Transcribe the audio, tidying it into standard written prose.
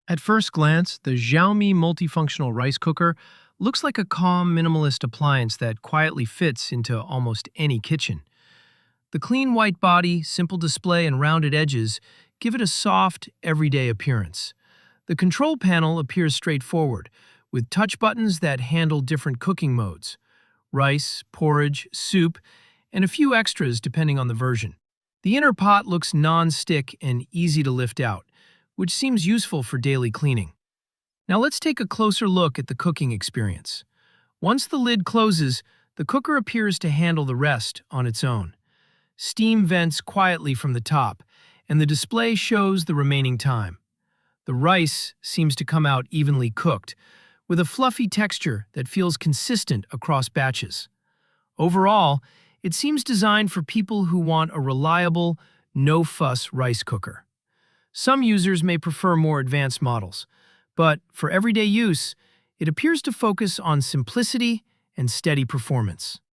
At first glance, the Xiaomi Multifunctional Rice Cooker looks like a calm, minimalist appliance that quietly fits into almost any kitchen. The clean white body, simple display, and rounded edges give it a soft, everyday appearance. The control panel appears straightforward, with touch buttons that handle different cooking modes: rice, porridge, soup, and a few extras depending on the version. The inner pot looks non-stick and easy to lift out, which seems useful for daily cleaning. Now let's take a closer look at the cooking experience. Once the lid closes, the cooker appears to handle the rest on its own. Steam vents quietly from the top, and the display shows the remaining time. The rice seems to come out evenly cooked, with a fluffy texture that feels consistent across batches. Overall, it seems designed for people who want a reliable, no-fuss rice cooker. Some users may prefer more advanced models, but for everyday use, it appears to focus on simplicity and steady performance.